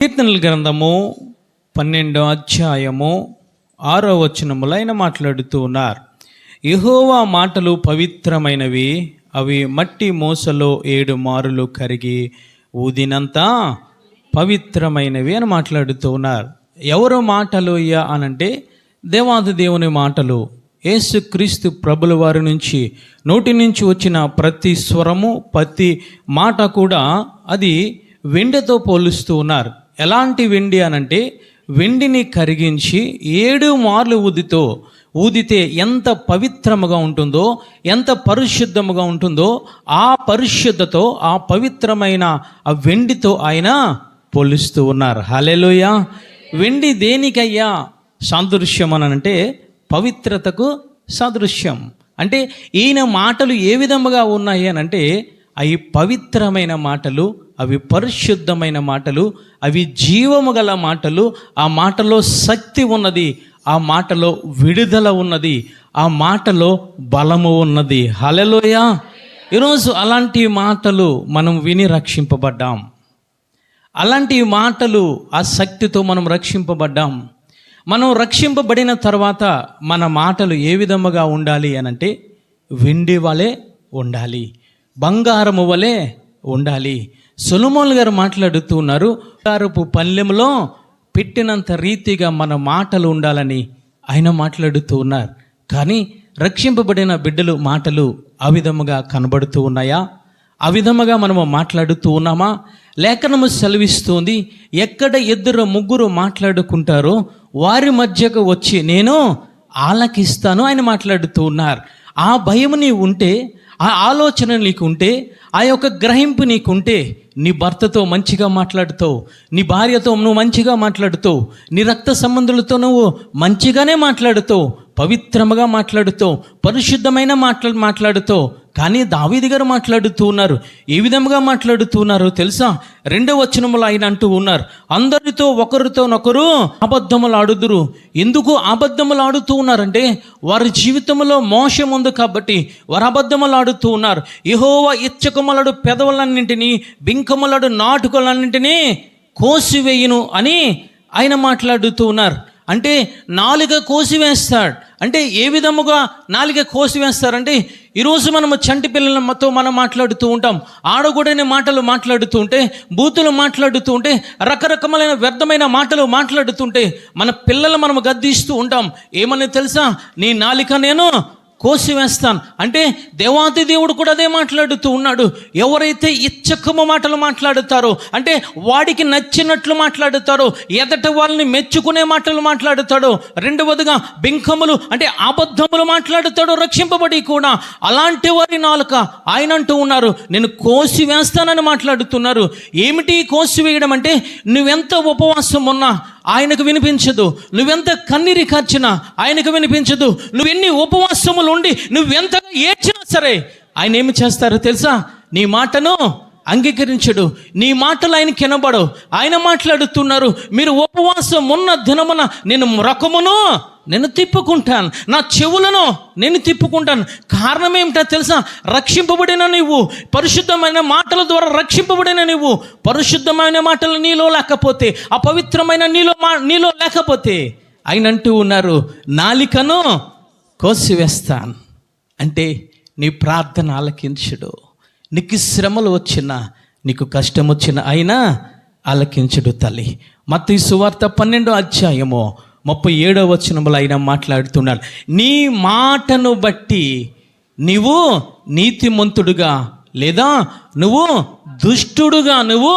కీర్తనల గ్రంథము 12వ అధ్యాయము 6వ వచనములో ఆయన మాట్లాడుతూ ఉన్నారు. యెహోవా మాటలు పవిత్రమైనవి, అవి మట్టి మూసలో 7 మారులు కరిగి ఊదినంత పవిత్రమైనవి అని మాట్లాడుతూ ఉన్నారు. ఎవరు మాటలు అనంటే దేవాది దేవుని మాటలు. యేసుక్రీస్తు ప్రభుల వారి నోటి నుంచి వచ్చిన ప్రతి స్వరము, ప్రతి మాట కూడా అది వెండితో పోలుస్తూ ఉన్నారు. ఎలాంటి వెండి అనంటే వెండిని కరిగించి 7 మార్లు ఊదితే ఎంత పవిత్రముగా ఉంటుందో, ఎంత పరిశుద్ధముగా ఉంటుందో, ఆ పరిశుద్ధతో ఆ పవిత్రమైన ఆ వెండితో ఆయన పోలుస్తూ ఉన్నారు. హల్లెలూయా. వెండి దేనికయ్యా సాదృశ్యం అని అంటే పవిత్రతకు సాదృశ్యం. అంటే ఈయన మాటలు ఏ విధముగా ఉన్నాయి అని అంటే అవి పవిత్రమైన మాటలు, అవి పరిశుద్ధమైన మాటలు, అవి జీవము గల మాటలు. ఆ మాటలో శక్తి ఉన్నది, ఆ మాటలో విడుదల ఉన్నది, ఆ మాటలో బలము ఉన్నది. హల్లెలూయా. ఈరోజు అలాంటి మాటలు మనం విని రక్షింపబడ్డాం. అలాంటి మాటలు ఆ శక్తితో మనం రక్షింపబడ్డాం. మనం రక్షింపబడిన తర్వాత మన మాటలు ఏ విధముగా ఉండాలి అనంటే వెండి వలె ఉండాలి, బంగారము వలె ఉండాలి. సొలొమోను గారు మాట్లాడుతూ ఉన్నారు, బంగారపు పళ్ళెంలో పెట్టినంత రీతిగా మన మాటలు ఉండాలని ఆయన మాట్లాడుతూ ఉన్నారు. కానీ రక్షింపబడిన బిడ్డలు మాటలు ఆ విధముగా కనబడుతూ ఉన్నాయా? ఆ విధముగా మనము మాట్లాడుతూ ఉన్నామా? లేఖనము సెలవిస్తుంది, ఎక్కడ 2-3 మాట్లాడుకుంటారో వారి మధ్యకు వచ్చి నేను ఆలకిస్తాను ఆయన మాట్లాడుతూ ఉన్నారు. ఆ భయం నీకు ఉంటే, ఆ ఆలోచన నీకు ఉంటే, ఆ యొక్క గ్రహింపు నీకుంటే నీ భర్తతో మంచిగా మాట్లాడుతావు, నీ భార్యతో నువ్వు మంచిగా మాట్లాడుతావు, నీ రక్త సంబంధులతో నువ్వు మంచిగానే మాట్లాడుతావు, పవిత్రముగా మాట్లాడుతావు, పరిశుద్ధమైన మాట్లాడుతావు. కానీ దావీదు గారు మాట్లాడుతూ ఉన్నారు. ఏ విధముగా మాట్లాడుతూ ఉన్నారో తెలుసా? 2వ వచనములో ఆయన అంటూ ఉన్నారు, అందరితో ఒకరితోనొకరు అబద్ధములు ఆడుదురు. ఎందుకు అబద్ధములు ఆడుతూ ఉన్నారంటే వారి జీవితంలో మోసం ఉంది కాబట్టి వారు అబద్ధములు ఆడుతూ ఉన్నారు. యెహోవా ఇచ్చకములడు పెదవులన్నింటినీ, బింకములడు నాటుకలన్నింటినీ కోసివేయును అని ఆయన మాట్లాడుతూ ఉన్నారు. అంటే నాలుక కోసివేస్తాడు. అంటే ఏ విధముగా నాలుక కోసివేస్తారంటే ఈరోజు మనము చంటి పిల్లలతో మనం మాట్లాడుతూ ఉంటాం, ఆడగూడని మాటలు మాట్లాడుతూ ఉంటే, బూతులు మాట్లాడుతూ ఉంటే, రకరకమైన వ్యర్థమైన మాటలు మాట్లాడుతుంటే మన పిల్లలు మనము గద్దిస్తూ ఉంటాం. ఏమని తెలుసా? నీ నాలుక నేను కోసివేస్తాను అంటే దేవాతి దేవుడు కూడా అదే మాట్లాడుతూ ఉన్నాడు. ఎవరైతే ఇచ్చకము మాటలు మాట్లాడుతారో అంటే వాడికి నచ్చినట్లు మాట్లాడుతారో, ఎదట వాళ్ళని మెచ్చుకునే మాటలు మాట్లాడుతాడో, రెండవదిగా బింకములు అంటే అబద్ధములు మాట్లాడుతాడో రక్షింపబడి కూడా, అలాంటి వారి నాలుక ఆయన అంటూ ఉన్నారు నేను కోసివేస్తానని మాట్లాడుతున్నారు. ఏమిటి కోసివేయడం అంటే నువ్వెంత ఉపవాసం ఉన్నా ఆయనకు వినిపించదు, నువ్వెంత కన్నీరి కార్చినా ఆయనకు వినిపించదు, నువ్వెన్ని ఉపవాసములు ఉండి నువ్వెంతగా ఏడ్చినా సరే ఆయన ఏమి చేస్తారో తెలుసా? నీ మాటను అంగీకరించడు, నీ మాటలు ఆయన కినబడవు. ఆయన మాట్లాడుతున్నారు, మీరు ఉపవాసం ఉన్న దినమున నేను తిప్పుకుంటాను, నా చెవులను నేను తిప్పుకుంటాను. కారణం ఏమిటో తెలుసా? రక్షింపబడిన నీవు, పరిశుద్ధమైన మాటల ద్వారా రక్షింపబడిన నీవు, పరిశుద్ధమైన మాటలు నీలో లేకపోతే, అపవిత్రమైన నీలో లేకపోతే ఆయన అంటూ ఉన్నారు నాలికను కోసివేస్తాను. అంటే నీ ప్రార్థన ఆలకించడు, నీకు శ్రమలు వచ్చినా, నీకు కష్టం వచ్చినా అయినా ఆలకించడు తల్లి. మత్తయి సువార్త 12వ అధ్యాయము 37వ వచనములో ఆయన మాట్లాడుతున్నాడు, నీ మాటను బట్టి నీవు నీతిమంతుడుగా లేదా నువ్వు దుష్టుడుగా నువ్వు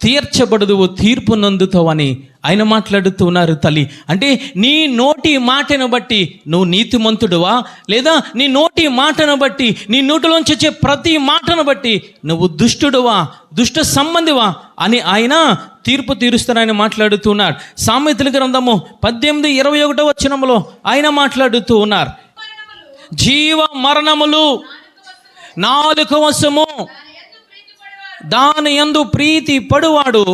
తీర్చబడదువు, తీర్పు నందుతావని ఆయన మాట్లాడుతూ ఉన్నారు తల్లి. అంటే నీ నోటి మాటను బట్టి నువ్వు నీతిమంతుడువా, లేదా నీ నోటి మాటను బట్టి, నీ నోటిలోంచి వచ్చే ప్రతి మాటను బట్టి నువ్వు దుష్టుడువా, దుష్ట సంబంధివా అని ఆయన తీర్పు తీరుస్తానని మాట్లాడుతున్నారు. సామెతల గ్రంథము 18:21 వచనములో ఆయన మాట్లాడుతూ ఉన్నారు, జీవ మరణములు నాలుక వశము, దాని యందు ప్రీతి పడువాడు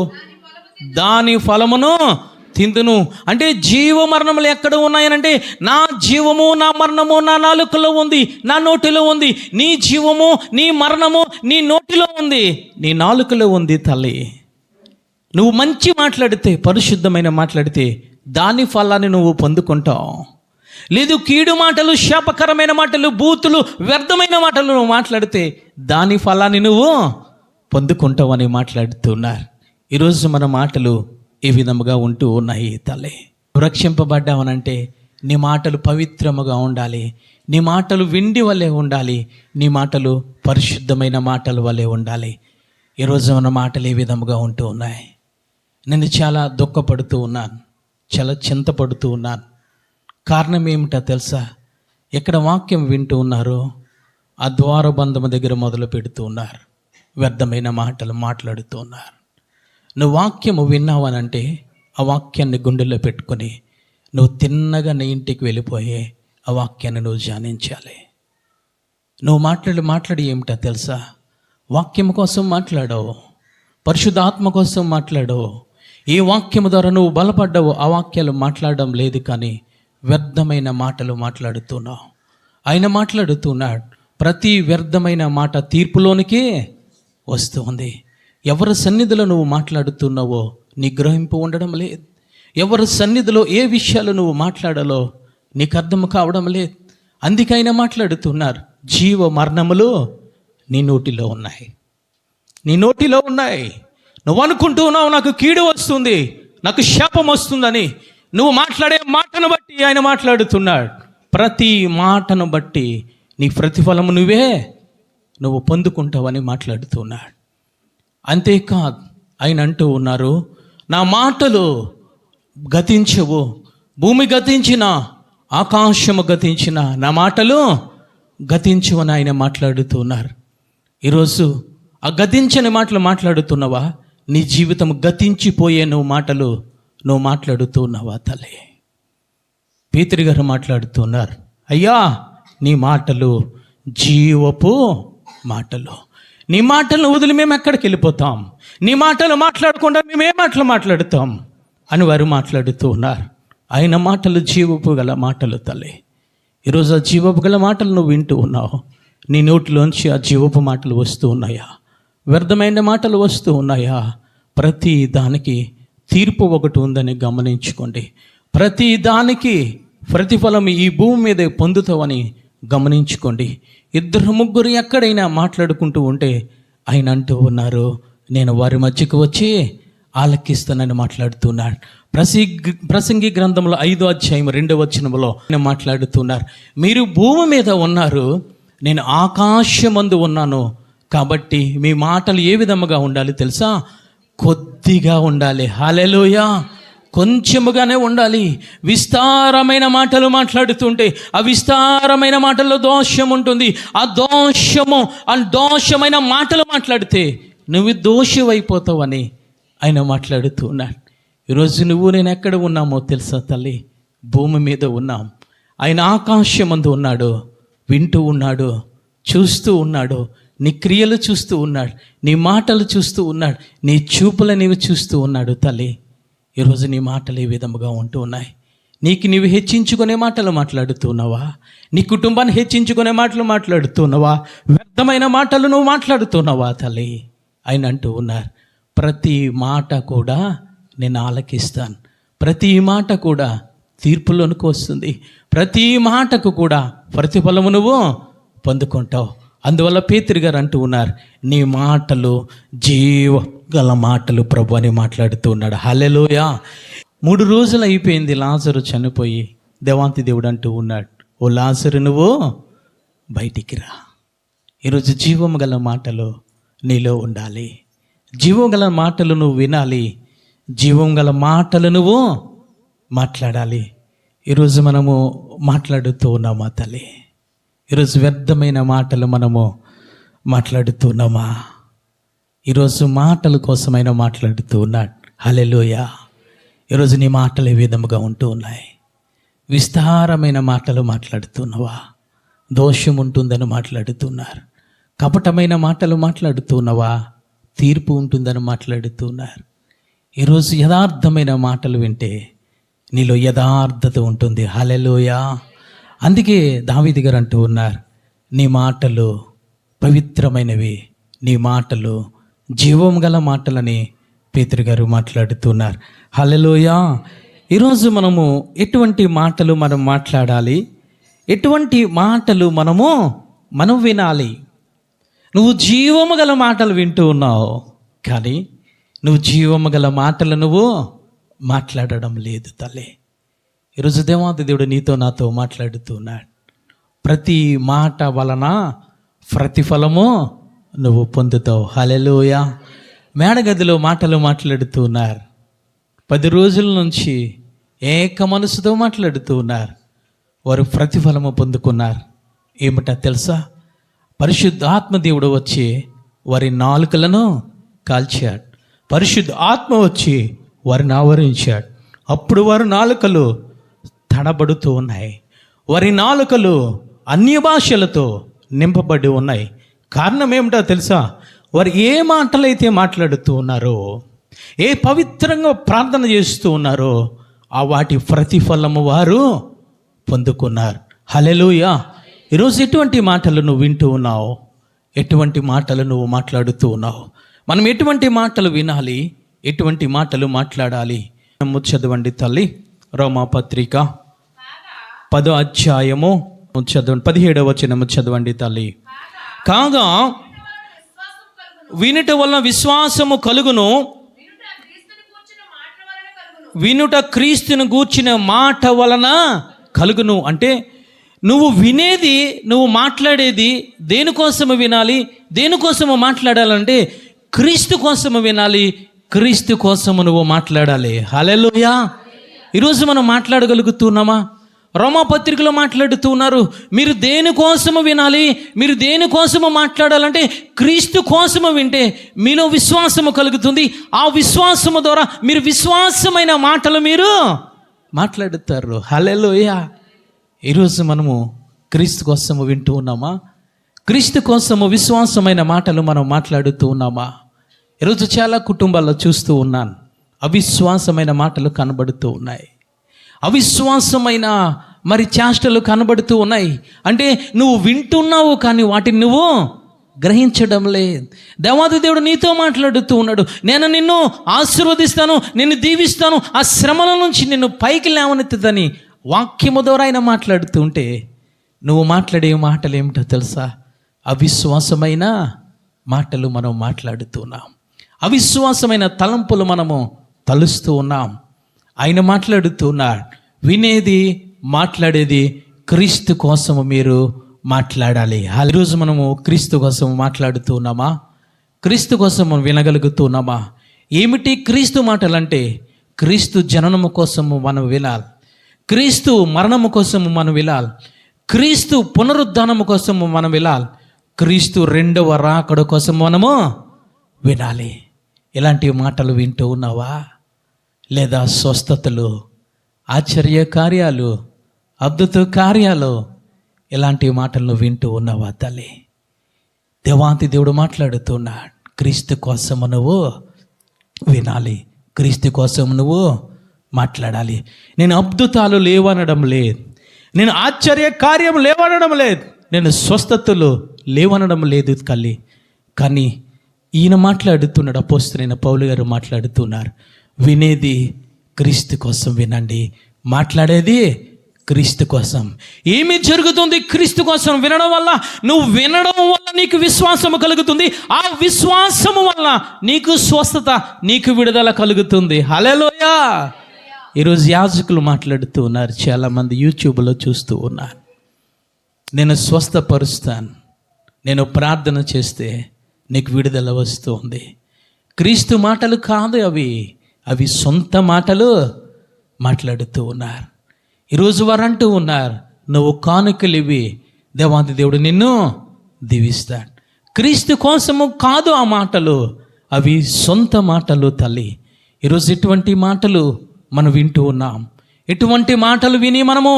దాని ఫలమును తిందును. అంటే జీవ మరణములు ఎక్కడ ఉన్నాయనంటే నా జీవము నా మరణము నా నాలుకలో ఉంది, నా నోటిలో ఉంది. నీ జీవము నీ మరణము నీ నోటిలో ఉంది, నీ నాలుకలో ఉంది తల్లి. నువ్వు మంచి మాట్లాడితే, పరిశుద్ధమైన మాట్లాడితే దాని ఫలాన్ని నువ్వు పొందుకుంటావు. లేదు కీడు మాటలు, శాపకరమైన మాటలు, బూతులు, వ్యర్థమైన మాటలు నువ్వు మాట్లాడితే దాని ఫలాన్ని నువ్వు పొందుకుంటావు అని మాట్లాడుతున్నారు. ఈరోజు మన మాటలు ఈ విధముగా ఉంటూ ఉన్నాయి. తల్లి, రక్షింపబడ్డావనంటే నీ మాటలు పవిత్రముగా ఉండాలి, నీ మాటలు వెండి వలె ఉండాలి, నీ మాటలు పరిశుద్ధమైన మాటల వలె ఉండాలి. ఈరోజు మన మాటలు ఈ విధముగా ఉంటూ ఉన్నాయి. నేను చాలా దుఃఖపడుతూ ఉన్నాను, చాలా చింతపడుతూ ఉన్నాను. కారణం ఏమిటో తెలుసా? ఎక్కడ వాక్యం వింటూ ఉన్నారో ఆ ద్వారబంధము దగ్గర మొదలు పెడుతూ ఉన్నారు, వ్యర్థమైన మాటలు మాట్లాడుతూ ఉన్నారు. నువ్వు వాక్యము విన్నావనంటే ఆ వాక్యాన్ని గుండెల్లో పెట్టుకొని నువ్వు తిన్నగా నీ ఇంటికి వెళ్ళిపోయే ఆ వాక్యాన్ని నువ్వు ధ్యానించాలి. నువ్వు మాట్లాడి ఏమిటో తెలుసా? వాక్యం కోసం మాట్లాడావు, పరిశుద్ధాత్మ కోసం మాట్లాడావు. ఏ వాక్యము ద్వారా నువ్వు బలపడ్డావు ఆ వాక్యాలు మాట్లాడడం లేదు, కానీ వ్యర్థమైన మాటలు మాట్లాడుతున్నావు. ఆయన మాట్లాడుతున్నాడు, ప్రతి వ్యర్థమైన మాట తీర్పులోనికే వస్తుంది. ఎవరి సన్నిధిలో నువ్వు మాట్లాడుతున్నావో నీ గ్రహింపు ఉండడం లేదు. ఎవరి సన్నిధిలో ఏ విషయాలు నువ్వు మాట్లాడాలో నీకు అర్థం కావడం లేదు. అందుకైనా మాట్లాడుతున్నారు, జీవ మరణములు నీ నోటిలో ఉన్నాయి, నీ నోటిలో ఉన్నాయి. నువ్వు అనుకుంటూ ఉన్నావు నాకు కీడు వస్తుంది, నాకు శాపం వస్తుందని. నువ్వు మాట్లాడే మాటను బట్టి ఆయన మాట్లాడుతున్నాడు. ప్రతి మాటను బట్టి నీ ప్రతిఫలము నువ్వు పొందుకుంటావని మాట్లాడుతున్నాడు. అంతేకాదు, ఆయన అంటూ ఉన్నారు, నా మాటలు గతించవు, భూమి గతించిన, ఆకాశము గతించిన, నా మాటలు గతించవని ఆయన మాట్లాడుతున్నారు. ఈరోజు ఆ గతించని మాటలు మాట్లాడుతున్నావా? నీ జీవితం గతించిపోయే నువ్వు మాట్లాడుతున్నావా? తల్లి, పేతురు గారు మాట్లాడుతున్నారు, అయ్యా నీ మాటలు జీవపు మాటలు. నీ మాటలను వదిలి మేము ఎక్కడికి వెళ్ళిపోతాం? నీ మాటలు మాట్లాడకుండా మేము ఏ మాటలు మాట్లాడుతాం అని వారు మాట్లాడుతూ ఉన్నారు. ఆయన మాటలు జీవపు గల మాటలు. తల్లి, ఈరోజు ఆ జీవపు గల మాటలు నువ్వు వింటూ ఉన్నావు. నీ నోటిలోంచి ఆ జీవపు మాటలు వస్తూ ఉన్నాయా? వ్యర్థమైన మాటలు వస్తూ ఉన్నాయా? ప్రతి దానికి తీర్పు ఒకటి ఉందని గమనించుకోండి. ప్రతి దానికి ప్రతిఫలం ఈ భూమి మీద పొందుతావని గమనించుకోండి. 2-3 ఎక్కడైనా మాట్లాడుకుంటూ ఉంటే ఆయన అంటూ ఉన్నారు, నేను వారి మధ్యకు వచ్చి ఆలకిస్తానని మాట్లాడుతున్నాడు. ప్రసంగి గ్రంథంలో 5వ అధ్యాయం 2వ వచనంలో ఆయన మాట్లాడుతున్నారు, మీరు భూమి మీద ఉన్నారు, నేను ఆకాశమందు ఉన్నాను. కాబట్టి మీ మాటలు ఏ విధముగా ఉండాలి తెలుసా? కొద్దిగా ఉండాలి. హల్లెలూయా. కొంచెముగానే ఉండాలి. విస్తారమైన మాటలు మాట్లాడుతుంటే ఆ విస్తారమైన మాటల్లో దోషం ఉంటుంది. ఆ దోషమైన మాటలు మాట్లాడితే నువ్వు దోషివైపోతావని ఆయన మాట్లాడుతూ ఉన్నాడు. ఈరోజు నువ్వు నేను ఎక్కడ ఉన్నామో తెలుసా తల్లి? భూమి మీద ఉన్నాం. ఆయన ఆకాశమందు ఉన్నాడు, వింటూ ఉన్నాడు, చూస్తూ ఉన్నాడు, నీ క్రియలు చూస్తూ ఉన్నాడు, నీ మాటలు చూస్తూ ఉన్నాడు, నీ చూపులు నీవు చూస్తూ ఉన్నాడు. తల్లి, ఈరోజు నీ మాటలు ఏ విధముగా ఉంటూ ఉన్నాయి? నీవు హెచ్చించుకునే మాటలు మాట్లాడుతున్నావా? నీ కుటుంబాన్ని హెచ్చించుకునే మాటలు మాట్లాడుతున్నావా? వ్యర్థమైన మాటలు నువ్వు మాట్లాడుతున్నావా? తల్లి, ఆయన అంటూ ఉన్నారు, ప్రతి మాట కూడా నేను ఆలకిస్తాను, ప్రతి మాట కూడా తీర్పులోనికి వస్తుంది, ప్రతి మాటకు కూడా ప్రతిఫలము నువ్వు పొందుకుంటావు. అందువల్ల పేతురు గారు అంటూ ఉన్నారు, నీ మాటలు జీవ గల మాటలు ప్రభు అని మాట్లాడుతూ ఉన్నాడు. హల్లెలూయా. 3 రోజులు అయిపోయింది లాజరు చనిపోయి. దేవాంతి దేవుడు అంటూ ఉన్నాడు, ఓ లాజరు నువ్వు బయటికి రా. ఈరోజు జీవం గల మాటలు నీలో ఉండాలి. జీవం గల మాటలు నువ్వు వినాలి. జీవం గల మాటలు నువ్వు మాట్లాడాలి. ఈరోజు మనము మాట్లాడుతూ ఉన్నామా తల్లి? ఈరోజు వ్యర్థమైన మాటలు మనము మాట్లాడుతున్నామా? ఈరోజు మాటల కోసమైనా మాట్లాడుతూ ఉన్నాడు. హల్లెలూయా. ఈరోజు నీ మాటలు ఏ విధముగా ఉంటూ ఉన్నాయి? విస్తారమైన మాటలు మాట్లాడుతున్నావా? దోషం ఉంటుందని మాట్లాడుతున్నారు. కపటమైన మాటలు మాట్లాడుతున్నావా? తీర్పు ఉంటుందని మాట్లాడుతున్నారు. ఈరోజు యథార్థమైన మాటలు వింటే నీలో యథార్థత ఉంటుంది. హల్లెలూయా. అందుకే దావీదు గారు అంటూ ఉన్నారు, నీ మాటలు పవిత్రమైనవి, నీ మాటలు జీవం గల మాటలని పేతురు గారు మాట్లాడుతున్నారు. హల్లెలూయా. ఈరోజు మనము ఎటువంటి మాటలు మనం మాట్లాడాలి, ఎటువంటి మాటలు మనం వినాలి. నువ్వు జీవము గల మాటలు వింటూ ఉన్నావు, కానీ నువ్వు జీవము గల మాటలు నువ్వు మాట్లాడడం లేదు తల్లి. ఈరోజు దేవాది దేవుడు నీతో నాతో మాట్లాడుతున్నాడు. ప్రతి మాట వలన ప్రతిఫలము నువ్వు పొందుతావు. హల్లెలూయా. మేడగదిలో మాటలు మాట్లాడుతున్నారు. 10 రోజుల నుంచి ఏక మనసుతో మాట్లాడుతూ ఉన్నారు. వారు ప్రతిఫలము పొందుకున్నారు. ఏమిటో తెలుసా? పరిశుద్ధ ఆత్మదేవుడు వచ్చి వారి నాలుకలను కాల్చాడు. పరిశుద్ధ ఆత్మ వచ్చి వారిని ఆవరించాడు. అప్పుడు వారి నాలుకలు తడబడుతూ ఉన్నాయి. వారి నాలుకలు అన్య భాషలతో నింపబడి ఉన్నాయి. కారణం ఏమిటో తెలుసా? వారు ఏ మాటలైతే మాట్లాడుతూ ఉన్నారో, ఏ పవిత్రంగా ప్రార్థన చేస్తూ ఉన్నారో, ఆ వాటి ప్రతిఫలము వారు పొందుకున్నారు. హల్లెలూయా. ఈరోజు ఎటువంటి మాటలు నువ్వు వింటూ ఉన్నావు? ఎటువంటి మాటలు నువ్వు మాట్లాడుతూ ఉన్నావు? మనం ఎటువంటి మాటలు వినాలి, ఎటువంటి మాటలు మాట్లాడాలి? చదవండి తల్లి, రోమాపత్రిక 10వ అధ్యాయము చదవండి, 17వ వచనము చదవండి తల్లి. కాగా వినుట వలన విశ్వాసము కలుగును, వినుట క్రీస్తును గూర్చిన మాట వలన కలుగును. అంటే నువ్వు వినేది, నువ్వు మాట్లాడేది దేనికోసము వినాలి, దేనికోసము మాట్లాడాలంటే క్రీస్తు కోసము వినాలి, క్రీస్తు కోసము నువ్వు మాట్లాడాలి. హల్లెలూయా. ఈరోజు మనం మాట్లాడగలుగుతున్నామా? రోమాపత్రికలో మాట్లాడుతూ ఉన్నారు, మీరు దేనికోసము వినాలి, మీరు దేనికోసము మాట్లాడాలంటే క్రీస్తు కోసము వింటే మీలో విశ్వాసము కలుగుతుంది. ఆ విశ్వాసము ద్వారా మీరు విశ్వాసమైన మాటలు మీరు మాట్లాడుతారు. హల్లెలూయా. ఈరోజు మనము క్రీస్తు కోసము వింటూ ఉన్నామా? క్రీస్తు కోసము విశ్వాసమైన మాటలు మనం మాట్లాడుతూ ఉన్నామా? ఈరోజు చాలా కుటుంబాల్లో చూస్తూ ఉన్నాను, అవిశ్వాసమైన మాటలు కనబడుతూ ఉన్నాయి. అవిశ్వాసమైన మరి చేష్టలు కనబడుతూ ఉన్నాయి. అంటే నువ్వు వింటున్నావు, కానీ వాటిని నువ్వు గ్రహించడం లేదు. దేవాది దేవుడు నీతో మాట్లాడుతూ ఉన్నాడు. నేను నిన్ను ఆశీర్వదిస్తాను, నిన్ను దీవిస్తాను, ఆ శ్రమల నుంచి నిన్ను పైకి లేవనెత్తుదని వాక్యము ద్వారా ఆయన మాట్లాడుతూ ఉంటే నువ్వు మాట్లాడే మాటలు ఏమిటో తెలుసా? అవిశ్వాసమైన మాటలు మనం మాట్లాడుతున్నాం. అవిశ్వాసమైన తలంపులు మనము తలుస్తూ ఉన్నాం. ఆయన మాట్లాడుతున్నాడు, వినేది మాట్లాడేది క్రీస్తు కోసము మీరు మాట్లాడాలి. ఈరోజు మనము క్రీస్తు కోసం మాట్లాడుతూ ఉన్నామా? క్రీస్తు కోసం మనం వినగలుగుతున్నామా? ఏమిటి క్రీస్తు మాటలంటే? క్రీస్తు జననము కోసము మనం వినాలి, క్రీస్తు మరణము కోసము మనం వినాలి, క్రీస్తు పునరుద్ధానము కోసము మనం వినాలి, క్రీస్తు 2వ రాకడ కోసం మనము వినాలి. ఇలాంటి మాటలు వింటూ ఉన్నావా? లేదా స్వస్థతలు, ఆశ్చర్య కార్యాలు, అద్భుత కార్యాలు, ఇలాంటి మాటలను వింటూ ఉన్నావా తల్లి? దేవాంతి దేవుడు మాట్లాడుతున్నాడు, క్రీస్తు కోసం నువ్వు వినాలి, క్రీస్తు కోసం నువ్వు మాట్లాడాలి. నేను అద్భుతాలు లేవనడం లేదు, నేను ఆశ్చర్య కార్యం లేవనడం లేదు, నేను స్వస్థతలు లేవనడం లేదు తల్లి. కానీ ఈయన మాట్లాడుతున్నాడు, అపోస్తలుడైన పౌలు గారు మాట్లాడుతున్నారు, వినేది క్రీస్తు కోసం వినండి, మాట్లాడేది క్రీస్తు కోసం. ఏమి జరుగుతుంది? క్రీస్తు కోసం వినడం వల్ల, నువ్వు వినడం వల్ల నీకు విశ్వాసము కలుగుతుంది. ఆ విశ్వాసము వల్ల నీకు స్వస్థత, నీకు విడుదల కలుగుతుంది. హల్లెలూయా. ఈరోజు యాజకులు మాట్లాడుతూ ఉన్నారు, చాలామంది యూట్యూబ్లో చూస్తూ ఉన్నారు, నేను స్వస్థపరుస్తాను, నేను ప్రార్థన చేస్తే నీకు విడుదల వస్తుంది. క్రీస్తు మాటలు కాదు అవి, అవి సొంత మాటలు మాట్లాడుతూ ఉన్నారు. ఈరోజు వారు అంటూ ఉన్నారు, నువ్వు కానుకలు ఇవి, దేవాది దేవుడు నిన్ను దీవిస్తాడు. క్రీస్తు కోసము కాదు ఆ మాటలు, అవి సొంత మాటలు తల్లి. ఈరోజు ఎటువంటి మాటలు మనం వింటూ ఉన్నాం, ఎటువంటి మాటలు విని మనము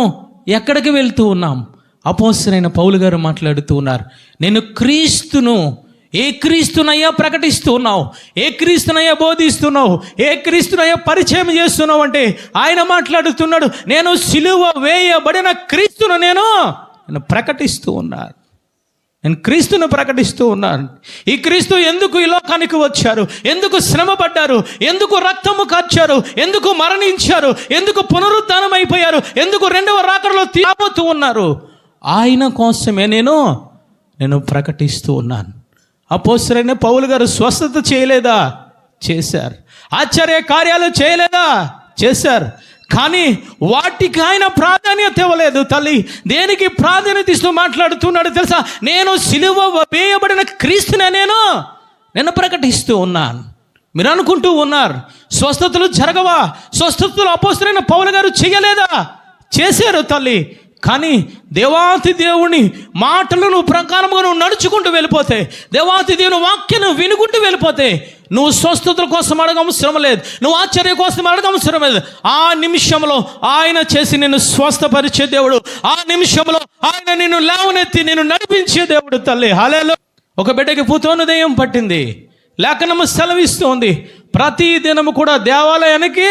ఎక్కడికి వెళ్తూ ఉన్నాం? అపోస్తలుడైన పౌలు గారు మాట్లాడుతూ ఉన్నారు, నేను క్రీస్తును, ఏ క్రీస్తునయ్యా ప్రకటిస్తూ ఉన్నావు, ఏ క్రీస్తునయ్యా బోధిస్తున్నావు, ఏ క్రీస్తునయ్యా పరిచయం చేస్తున్నావు అంటే ఆయన మాట్లాడుతున్నాడు, నేను సిలువ వేయబడిన క్రీస్తును నేను ప్రకటిస్తూ ఉన్నాను. నేను క్రీస్తును ప్రకటిస్తూ ఉన్నాను. ఈ క్రీస్తు ఎందుకు ఈ లోకానికి వచ్చారు, ఎందుకు శ్రమ పడ్డారు, ఎందుకు రక్తము కార్చారు, ఎందుకు మరణించారు, ఎందుకు పునరుద్ధానం అయిపోయారు, ఎందుకు రెండవ రాకడలో తీయబోతూ ఉన్నారు, ఆయన కోసమే నేను ప్రకటిస్తూ ఉన్నాను. అపోస్తలుడైన పౌలు గారు స్వస్థత చేయలేదా? చేశారు. ఆశ్చర్య కార్యాలు చేయలేదా? చేశారు. కానీ వాటికి ఆయన ప్రాధాన్యత ఇవ్వలేదు. తల్లి దేనికి ప్రాధాన్యత ఇస్తూ మాట్లాడుతున్నాడు తెలుసా? నేను సిలువ వేయబడిన క్రీస్తునే నేను ప్రకటిస్తూ ఉన్నాను. మీరు అనుకుంటూ ఉన్నారు స్వస్థతలు జరగవా? స్వస్థతలు అపోస్తలుడైన పౌలు గారు చేయలేదా? చేశారు తల్లి. కానీ దేవాతి దేవుని మాటలను ప్రకారంగా నువ్వు నడుచుకుంటూ వెళ్ళిపోతే, దేవాతి దేవుని వాక్యం వినుకుంటూ వెళ్ళిపోతే, నువ్వు స్వస్థతల కోసం అడగవసరం లేదు, నువ్వు ఆశ్చర్య కోసం అడగవసరం లేదు. ఆ నిమిషంలో ఆయన చేసి నిన్ను స్వస్థపరిచే దేవుడు, ఆ నిమిషంలో ఆయన నిన్ను లేవనెత్తి నిన్ను నడిపించే దేవుడు తల్లి. హల్లెలూయా. ఒక బిడ్డకి పుతోను దెయ్యం పట్టింది. లేఖనము సెలవిస్తోంది, ప్రతి దినము కూడా దేవాలయానికి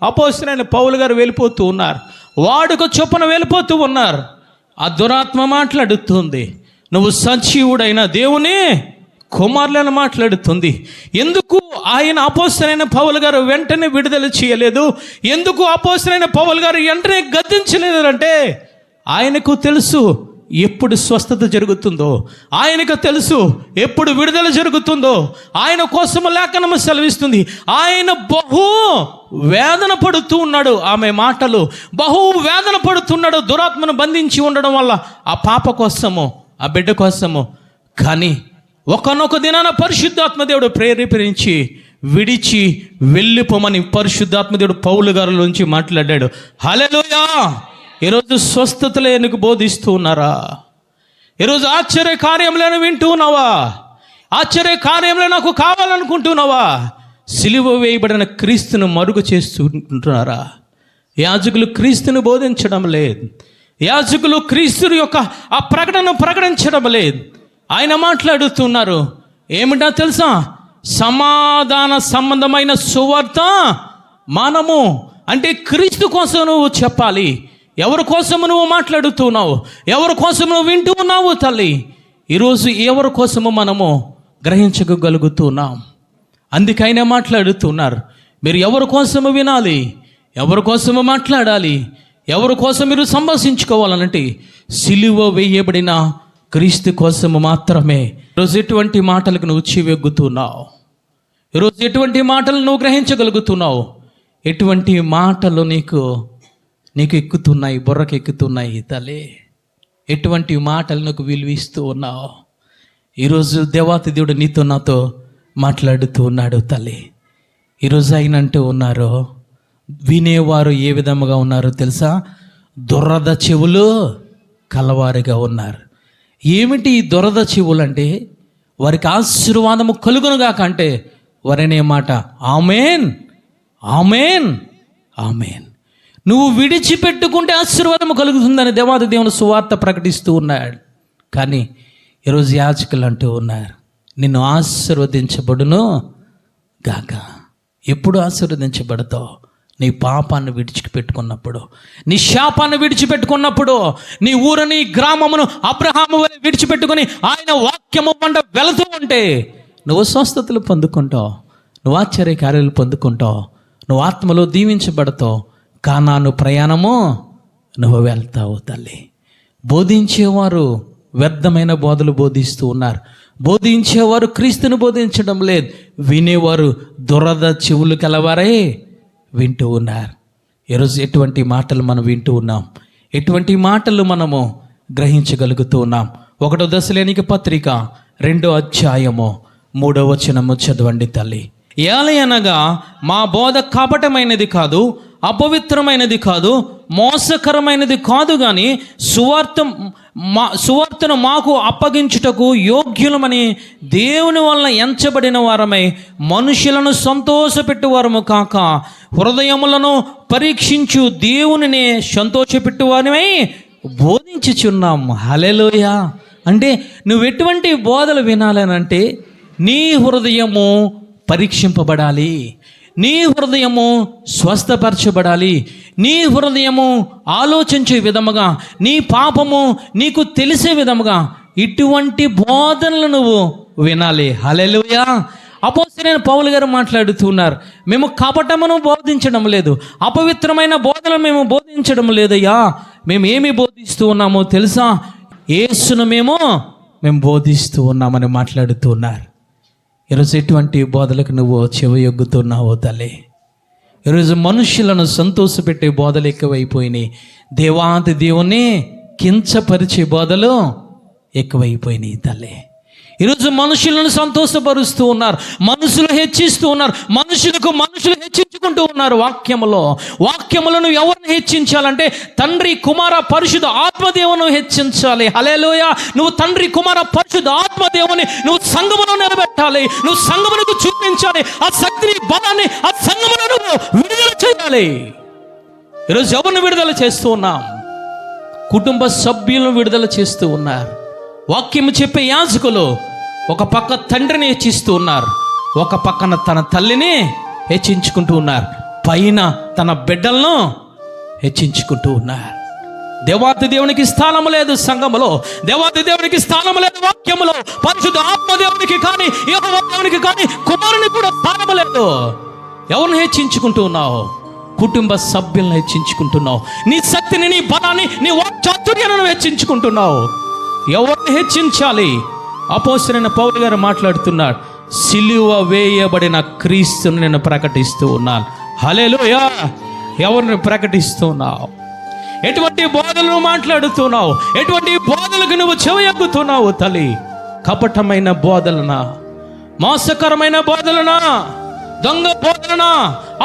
అపోస్తలుడైన పౌలు గారు వెళ్ళిపోతూ ఉన్నారు. వాడుక చొప్పున వెళ్ళిపోతూ ఉన్నారు. ఆ దురాత్మ మాట్లాడుతుంది, నువ్వు సజీవుడైన దేవుని కుమారులను మాట్లాడుతుంది. ఎందుకు ఆయన అపోస్తలుడైన పౌలు గారు వెంటనే విడుదల చేయలేదు? ఎందుకు అపోస్తలుడైన పౌలు గారు వెంటనే గద్దించలేదు అంటే, ఆయనకు తెలుసు ఎప్పుడు స్వస్థత జరుగుతుందో, ఆయనకు తెలుసు ఎప్పుడు విడుదల జరుగుతుందో. ఆయన కోసము లేఖనము సెలవిస్తుంది, ఆయన బహు వేదన పడుతూ ఉన్నాడు. ఆమె మాటలు, బహు వేదన పడుతున్నాడు దురాత్మను బంధించి ఉండడం వల్ల, ఆ పాప కోసము, ఆ బిడ్డ కోసము. కానీ ఒకనొక దినాన పరిశుద్ధాత్మ దేవుడు ప్రేరేపించి విడిచి వెళ్ళిపోమని పరిశుద్ధాత్మ దేవుడు పౌలు గారిలోంచి మాట్లాడాడు. హల్లెలూయా. ఈరోజు స్వస్థతలే నీకు బోధిస్తూ ఉన్నారా? ఈరోజు ఆశ్చర్య కార్యములను వింటూ ఉన్నావా? ఆశ్చర్య కార్యములు నాకు కావాలనుకుంటున్నావా? సిలువ వేయబడిన క్రీస్తును మరుగు చేస్తుంటున్నారా? యాజకులు క్రీస్తును బోధించడం లేదు. యాజకులు క్రీస్తు యొక్క ఆ ప్రకటించడం లేదు. ఆయన మాట్లాడుతున్నారు ఏమిటో తెలుసా? సమాధాన సంబంధమైన సువార్త మనము, అంటే క్రీస్తు కోసం నువ్వు చెప్పాలి. ఎవరి కోసము నువ్వు మాట్లాడుతున్నావు? ఎవరి కోసం నువ్వు వింటూ ఉన్నావు తల్లి? ఈరోజు ఎవరి కోసము మనము గ్రహించగలుగుతున్నాం? అందుకైనా మాట్లాడుతున్నారు, మీరు ఎవరి కోసము వినాలి, ఎవరి కోసము మాట్లాడాలి, ఎవరి కోసం మీరు సంభాషించుకోవాలనంటే సిలువ వేయబడిన క్రీస్తు కోసము మాత్రమే. ఈరోజు ఎటువంటి మాటలకు నువ్వు చెవియొగ్గుతున్నావు? ఈరోజు ఎటువంటి మాటలు నువ్వు గ్రహించగలుగుతున్నావు? ఎటువంటి మాటలు నీకు ఎక్కుతున్నాయి, బుర్రకు ఎక్కుతున్నాయి తల్లి? ఎటువంటి మాటలు నీకు విలువిస్తూ ఉన్నావు? ఈరోజు దేవాతి దేవుడు నీతో నాతో మాట్లాడుతూ ఉన్నాడు తల్లి. ఈరోజు ఆయన అంటూ ఉన్నారు, వినేవారు ఏ విధముగా ఉన్నారో తెలుసా? దురద చెవులు కలవారిగా ఉన్నారు. ఏమిటి ఈ దురద చెవులు అంటే? వారికి ఆశీర్వాదము కలుగునుగా కంటే వారనే మాట ఆమేన్, ఆమేన్, ఆమేన్. నువ్వు విడిచిపెట్టుకుంటే ఆశీర్వాదము కలుగుతుందని దేవాది దేవుని సువార్త ప్రకటిస్తూ ఉన్నాడు. కానీ ఈరోజు యాజకులు అంటూ ఉన్నారు, నిన్ను ఆశీర్వదించబడును గాక. ఎప్పుడు ఆశీర్వదించబడతావు? నీ పాపాన్ని విడిచిపెట్టుకున్నప్పుడు, నీ శాపాన్ని విడిచిపెట్టుకున్నప్పుడు, నీ ఊరిని గ్రామమును అబ్రహాము వలె విడిచిపెట్టుకుని ఆయన వాక్యము పంట వెళుతూ ఉంటే నువ్వు స్వస్థతలు పొందుకుంటావు, నువ్వు ఆశ్చర్య కార్యాలు పొందుకుంటావు, నువ్వు ఆత్మలో దీవించబడతావు. కానాను ప్రయాణము నువ్వు వెళ్తావు తల్లి. బోధించేవారు వ్యర్థమైన బోధలు బోధిస్తూ ఉన్నారు. బోధించేవారు క్రీస్తుని బోధించడం లేదు. వినేవారు దురద చెవులు కలవారే వింటూ ఉన్నారు. ఈరోజు ఎటువంటి మాటలు మనం వింటూ ఉన్నాం? ఎటువంటి మాటలు మనము గ్రహించగలుగుతూ ఉన్నాం? 1 దశలోనిక పత్రిక 2వ అధ్యాయము 3వ వచనము చదవండి తల్లి. ఏలయనగా మా బోధ కపటమైనది కాదు, అపవిత్రమైనది కాదు, మోసకరమైనది కాదు, కానీ సువార్తను మాకు అప్పగించుటకు యోగ్యులమని దేవుని వలన ఎంచబడిన వారమై మనుషులను సంతోషపెట్టువారము కాక హృదయములను పరీక్షించు దేవునిని సంతోషపెట్టువారమై బోధించుచున్నాం. హల్లెలూయా. అంటే నువ్వు ఎటువంటి బోధలు వినాలనంటే నీ హృదయము పరీక్షింపబడాలి, నీ హృదయము స్వస్థపరచబడాలి, నీ హృదయము ఆలోచించే విధముగా, నీ పాపము నీకు తెలిసే విధముగా ఇటువంటి బోధనలు నువ్వు వినాలి. హల్లెలూయా. అపోస్తలుడైన పౌలు గారు మాట్లాడుతున్నారు, మేము కపటమును బోధించడం లేదు, అపవిత్రమైన బోధనలు మేము బోధించడం లేదయ్యా. మేము ఏమి బోధిస్తూ ఉన్నామో తెలుసా? యేసును మేము బోధిస్తూ ఉన్నామని మాట్లాడుతూ ఉన్నారు. ఈరోజు ఎటువంటి బోధలకు నువ్వు చెవియొగ్గుతున్నావో తల్లి? ఈరోజు మనుషులను సంతోషపెట్టే బోధలు ఎక్కువైపోయినాయి. దేవాది దేవుని కించపరిచే బోధలు ఎక్కువైపోయినాయి తల్లి. ఈరోజు మనుషులను సంతోషపరుస్తూ ఉన్నారు, మనుషులు హెచ్చిస్తూ ఉన్నారు, మనుషులు హెచ్చించుకుంటూ ఉన్నారు. వాక్యములను ఎవరిని హెచ్చించాలంటే తండ్రి, కుమార, పరిశుద్ధ ఆత్మదేవుని హెచ్చించాలి. హల్లెలూయా. నువ్వు తండ్రి, కుమార, పరిశుద్ధ ఆత్మదేవుని నువ్వు సంఘములో నిలబెట్టాలి, నువ్వు సంఘమునకు చూపించాలి. ఆ శక్తిని, బలాన్ని ఆ సంఘములో నువ్వు విడుదల చేయాలి. ఈరోజు ఎవరిని విడుదల చేస్తూ ఉన్నాం? కుటుంబ సభ్యులను విడుదల చేస్తూ ఉన్నారు. వాక్యము చెప్పే యాజకులు ఒక పక్క తండ్రిని హెచ్చిస్తూ ఉన్నారు, ఒక పక్కన తన తల్లిని హెచ్చించుకుంటూ ఉన్నారు, పైన తన బిడ్డలను హెచ్చించుకుంటూ ఉన్నారు. దేవాది దేవునికి స్థానం లేదు సంఘములో, దేవాది దేవునికి స్థానం లేదు వాక్యములో, పరిశుద్ధ ఆత్మదేవునికి కానీ యెహోవా దేవునికి కానీ కుమారుని కూడా స్థానం లేదు. ఎవరిని హెచ్చించుకుంటూ ఉన్నావు? కుటుంబ సభ్యులను హెచ్చించుకుంటున్నావు. నీ శక్తిని, నీ బలాన్ని, నీ వాక్చాతుర్యాలను హెచ్చించుకుంటున్నావు. ఎవరిని హెచ్చించాలి? అపోస్తలుడైన పౌలు గారు మాట్లాడుతున్నాడు, సిలువ వేయబడిన క్రీస్తుని నేను ప్రకటిస్తూ ఉన్నాను. హల్లెలూయా. ఎవరిని ప్రకటిస్తున్నావు? ఎటువంటి బోధనలు మాట్లాడుతున్నావు? ఎటువంటి బోధలకు నువ్వు చెవియొగ్గుతున్నావు తల్లి? కపటమైన బోధలనా, మోసకరమైన బోధలనా, దొంగ బోధలనా,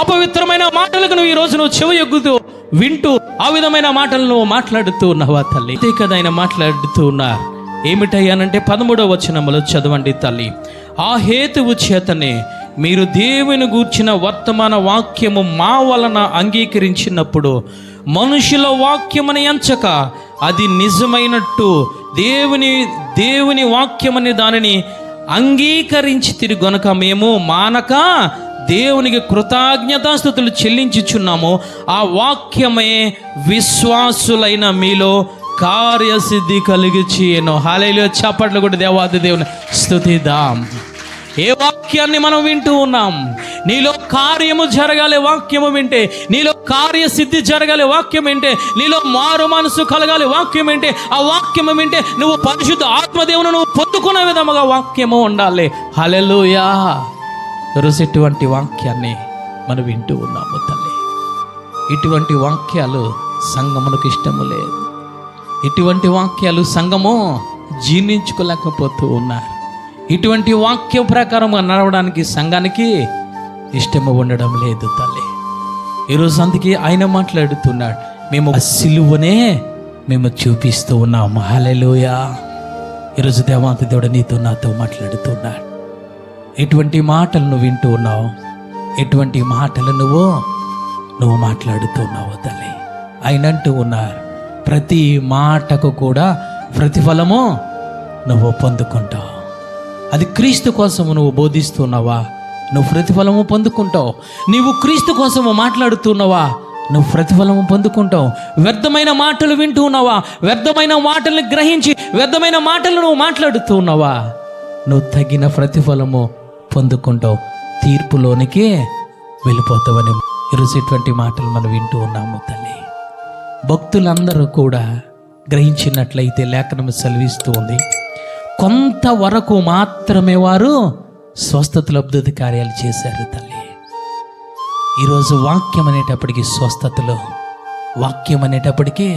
అపవిత్రమైన మాటలకు నువ్వు ఈరోజు నువ్వు చెవియొగ్గుతూ వింటూ ఆ విధమైన మాటలు నువ్వు మాట్లాడుతూ ఉన్నావా తల్లి? అంతే కదా ఆయన మాట్లాడుతూ ఉన్నారు. ఏమిటయ్యానంటే 13వ వచనములో చదవండి తల్లి. ఆ హేతువు చేతనే మీరు దేవుని గూర్చిన వర్తమాన వాక్యము మా వలన అంగీకరించినప్పుడు మనుషుల వాక్యమని ఎంచక అది నిజమైనట్టు దేవుని వాక్యమని దానిని అంగీకరించి తిరిగి గనుక మేము మానక దేవునికి కృతజ్ఞతాస్తుతులు చెల్లించుచున్నాము. ఆ వాక్యమే విశ్వాసులైన మీలో కార్యసిద్ధి కలిగి చేయను. హల్లెలూయా. చప్పట్లు కూడా దేవాది దేవుని స్తుతిద్దాం. ఏ వాక్యాన్ని మనం వింటూ ఉన్నాం? నీలో కార్యము జరగాలి వాక్యము వింటే, నీలో కార్యసిద్ధి జరగాలి వాక్యం వింటే, నీలో మారు మనసు కలగాలి వాక్యం వింటే, ఆ వాక్యము వింటే నువ్వు పరిశుద్ధ ఆత్మదేవుని నువ్వు పొందుకునే విధముగా వాక్యము ఉండాలి. హల్లెలూయా. ఈరోజు ఇటువంటి వాక్యాన్ని మనం వింటూ ఉన్నాము తల్లి. ఇటువంటి వాక్యాలు సంఘమునకు ఇష్టము లేదు. ఇటువంటి వాక్యాలు సంఘము జీర్ణించుకోలేకపోతూ ఉన్నారు. ఇటువంటి వాక్యం ప్రకారం నడవడానికి సంఘానికి ఇష్టము ఉండడం లేదు తల్లి. ఈరోజు అందుకే ఆయన మాట్లాడుతున్నాడు, మేము సిలువనే మేము చూపిస్తూ ఉన్నాము. హల్లెలూయా. ఈరోజు దేవాంత దేవుడు నీతో నాతో మాట్లాడుతున్నాడు. ఎటువంటి మాటలు నువ్వు వింటూ ఉన్నావు? ఎటువంటి మాటలు నువ్వు మాట్లాడుతున్నావు తల్లి? ఆయన అంటూ ఉన్నారు, ప్రతి మాటకు కూడా ప్రతిఫలము నువ్వు పొందుకుంటావు. అది క్రీస్తు కోసము నువ్వు బోధిస్తున్నావా, నువ్వు ప్రతిఫలము పొందుకుంటావు. నీవు క్రీస్తు కోసము మాట్లాడుతున్నావా, నువ్వు ప్రతిఫలము పొందుకుంటావు. వ్యర్థమైన మాటలు వింటూ ఉన్నావా, వ్యర్థమైన మాటలను గ్రహించి వ్యర్థమైన మాటలు నువ్వు మాట్లాడుతూ ఉన్నావా, నువ్వు తగిన ప్రతిఫలము పొందుకుంటావు, తీర్పులోనికి వెళ్ళిపోతావని ఈరోజు ఇటువంటి మాటలు మనం వింటూ ఉన్నాము తల్లి. భక్తులందరూ కూడా గ్రహించినట్లయితే లేఖనం సెలవిస్తూ ఉంది, కొంతవరకు మాత్రమే వారు స్వస్థతలు అద్భుత కార్యాలు చేశారు తల్లి. ఈరోజు వాక్యం అనేటప్పటికీ స్వస్థతలు, వాక్యం అనేటప్పటికీ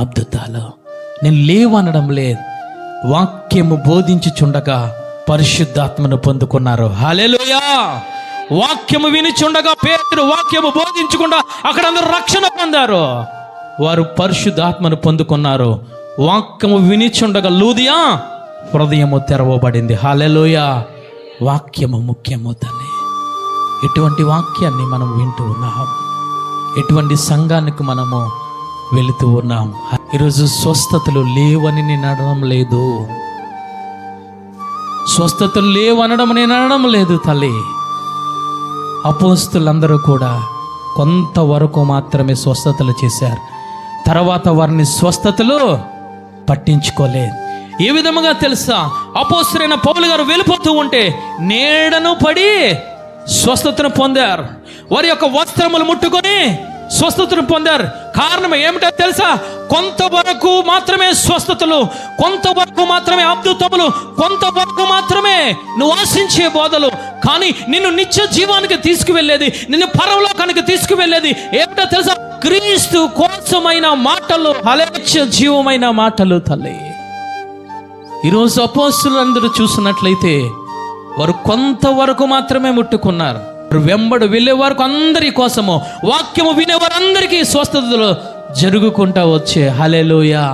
అద్భుతాలు. నేను లేవనడం లేదు, వాక్యము బోధించుచుండగా పరిశుద్ధాత్మను పొందుకున్నారు. హల్లెలూయా. వాక్యము వినిచుండగా పేతురు వాక్యము బోధించకుండా అక్కడ అందరూ రక్షణ పొందారు. వారు పరిశుద్ధాత్మను పొందుకున్నారు. వాక్యము వినిచుండగా లూదియా హృదయము తెరవబడింది. హల్లెలూయా. వాక్యము ముఖ్యము తల్లి. ఎటువంటి వాక్యాన్ని మనం వింటూ ఉన్నాం? ఎటువంటి సంఘానికి మనము వెళుతూ ఉన్నాం? ఈరోజు స్వస్థతలు లేవని నేను అనడం లేదు, స్వస్థతలు లేవనడం నేను అనడం లేదు తల్లి. అపోస్తులందరూ కూడా కొంతవరకు మాత్రమే స్వస్థతలు చేశారు, తర్వాత వారిని స్వస్థతలు పట్టించుకోలేదు. ఏ విధముగా తెలుసా? అపోస్తలుడైన పౌలు గారు వెళ్ళిపోతూ ఉంటే నీడను పడి స్వస్థతను పొందారు. వారి యొక్క వస్త్రములు ముట్టుకొని స్వస్థతను పొందారు. కారణం ఏమిటో తెలుసా? కొంతవరకు మాత్రమే స్వస్థతలు, కొంతవరకు మాత్రమే అద్భుతములు, కొంతవరకు మాత్రమే నువ్వు ఆశించే బోధలు. కానీ నిన్ను నిత్య జీవానికి తీసుకువెళ్ళేది, నిన్ను పరలోకానికి తీసుకువెళ్ళేది ఏమిటో తెలుసా? క్రీస్తు కోసమైన మాటలు, హల్లెలూయా, జీవమైన మాటలు తల్లి. ఈరోజు అపోస్తలులందరూ చూసినట్లయితే వారు కొంతవరకు మాత్రమే ముట్టుకున్నారు. వెంబడి వెళ్ళే వారికి అందరి కోసము, వాక్యము వినేవారందరికీ స్వస్థతలు జరుగుకుంటా వచ్చే. హల్లెలూయా.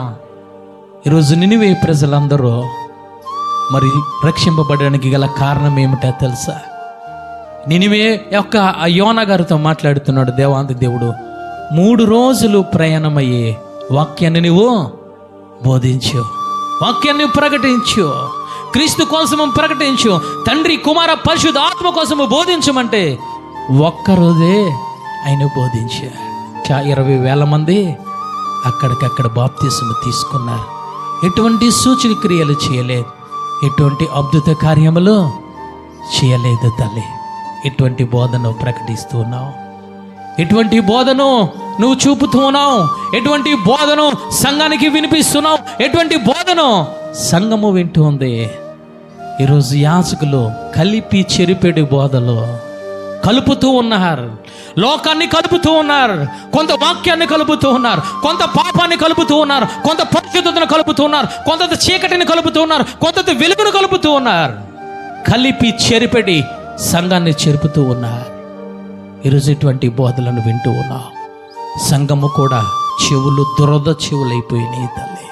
ఈరోజు నినివే ప్రజలందరూ మరి రక్షింపబడడానికి గల కారణం ఏమిటో తెలుసా? నినివే యొక్క ఆ యోనా గారితో మాట్లాడుతున్నాడు దేవాంతి దేవుడు. 3 రోజులు ప్రయాణమయ్యే వాక్యాన్ని నువ్వు బోధించు, వాక్యాన్ని ప్రకటించు, క్రీస్తు కోసము ప్రకటించు, తండ్రి కుమార పరిశుద్ధ ఆత్మ కోసము బోధించమంటే ఒక్కరోజే ఆయన బోధించారు. 20,000 మంది అక్కడికక్కడ బాప్తిసము తీసుకున్నారు. ఎటువంటి సూచక క్రియలు చేయలేదు, ఎటువంటి అద్భుత కార్యములు చేయలేదు తల్లి. ఎటువంటి బోధను ప్రకటిస్తూ ఉన్నావు? ఎటువంటి బోధను నువ్వు చూపుతూ ఉన్నావు? ఎటువంటి బోధను సంఘానికి వినిపిస్తున్నావు? ఎటువంటి బోధను సంఘము వింటూ ఉంది? ఈరోజు యాజకులు కలిపి చెరిపెడు బోధలు కలుపుతూ ఉన్నారు, లోకాన్ని కలుపుతూ ఉన్నారు, కొంత వాక్యాన్ని కలుపుతూ ఉన్నారు, కొంత పాపాన్ని కలుపుతూ ఉన్నారు, కొంత పరిశుద్ధతను కలుపుతూ ఉన్నారు, కొంత చీకటిని కలుపుతూ ఉన్నారు, కొంత వెలుగును కలుపుతూ ఉన్నారు. కలిపి చెరిపెడి సంఘాన్ని చెరుపుతూ ఉన్నారు. ఈరోజు ఇటువంటి బోధలను వింటూ ఉన్నావు. సంఘము కూడా చెవులు దురద చెవులైపోయినాయి తల్లి.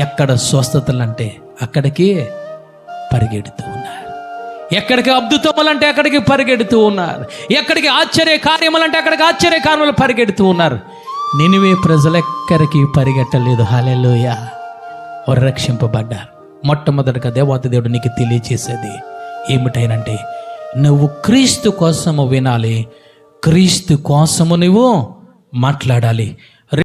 ఎక్కడ స్వస్థతలంటే అక్కడికి పరిగెడుతూ ఉన్నారు, ఎక్కడికి అద్భుతములంటే అక్కడికి పరిగెడుతూ ఉన్నారు, ఎక్కడికి ఆశ్చర్య కార్యములంటే అక్కడికి ఆశ్చర్య కార్యములు పరిగెడుతూ ఉన్నారు. నినివే ప్రజలు ఎక్కడికి పరిగెట్టలేదు. హల్లెలూయా. వారు రక్షింపబడ్డారు. మొట్టమొదటిగా దేవాతి దేవుడు నీకు తెలియచేసేది ఏమిటైనంటే, నువ్వు క్రీస్తు కోసము వినాలి, క్రీస్తు కోసము నువ్వు మాట్లాడాలి.